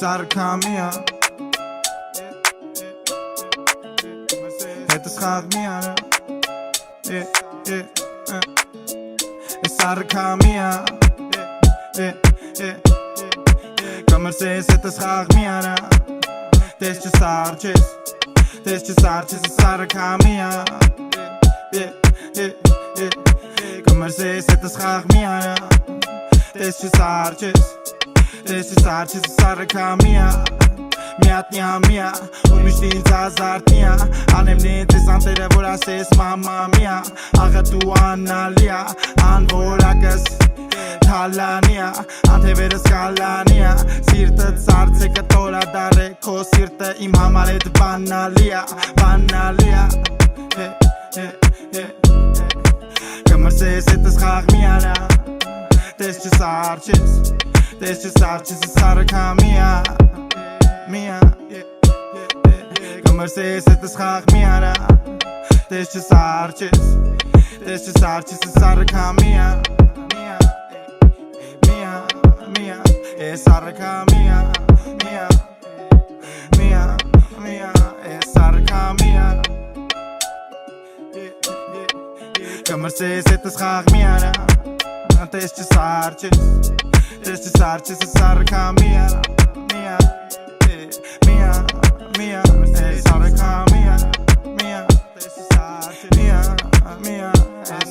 Sarkamia Het is Sarkamia Sarkamia Kamer se het is Sarkamia Desce Sarches Sarkamia Kamer se het is Sarkamia Desce Sarches Sarkamia Միատնյա միա ու միշտ ինձ ազարտնյա Անեմ նենց ես անտերը որ ասես մամա միա Աղա դու անալիա անվորակս թալանիա Անթևերս կալանիա Սիրտը ծարց է կտորա դար է Քո սիրտը իմ համար էդ բանալիա Կմրսես հետս խաղ միարա Տես չսարչես Sarkamia Mia Կմրսես հետս խաղ միարա Տես չսարչես Sarkamia Mia Sarkamia Mia Sarkamia Կմրսես հետս խաղ միարա Տես չսարչես Sarkamia Mia Sarkamia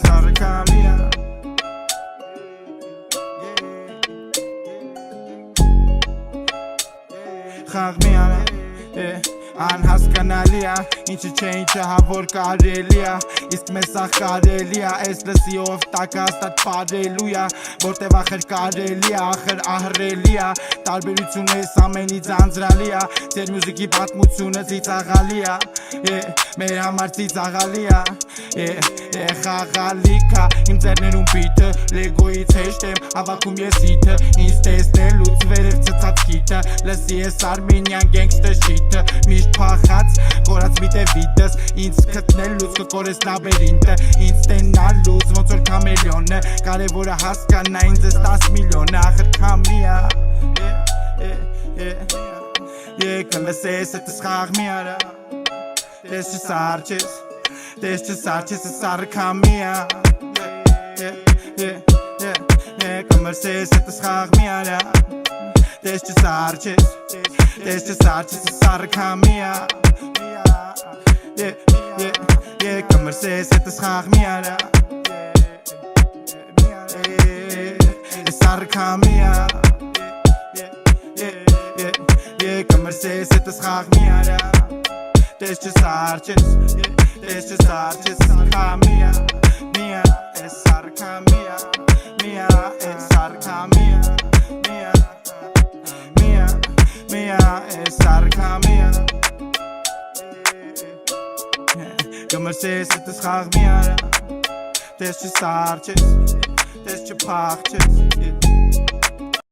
Sarkamia Խաղմիարա Անհասկանալիա Ինչը չէ ինչը հավոր կարելիա Իսկ մեզ աղ կարելիա Ես լսիով տակաստատ պարելույա Որտև ախր կարելիա Ախր ահրելիա Տարբերություն ես ամենից անձրալիա Ձեր մյուզիկի պատմությունը ծիծաղալիա Մեր համար ծիծաղալիա Խաղալիքա Իմ ձերներում բիթը Լեգոից հեշտ եմ Հավաքում ես իթը Ինձ տեսնելուց վերև ծծած կիթը Լսի ես արմենյան գենգստը շիթը Միշտ փախած կորած մի տևիտս Ինձ կտնելուց կկորես լաբերինտը Ինձ տենալուց ոնց որ կամելյոնը Կարևորը հասկանա ինձ ես 10 միլիոնը Ախր կամիա Կլսես հետս խաղ միարա Տես չսարչես Sarkamia Կմրսես հետս խաղ միարա Տես չսարչես Sarkamia Կմրսես հետս խաղ միարա Sarkamia Կմրսես հետս խաղ միարա Տես չսարչես Sarkamia Mia Sarkamia Sarkamia Sarkamia Կմրսես հետս խաղ միարա Տես չսարչես Տես չփախչես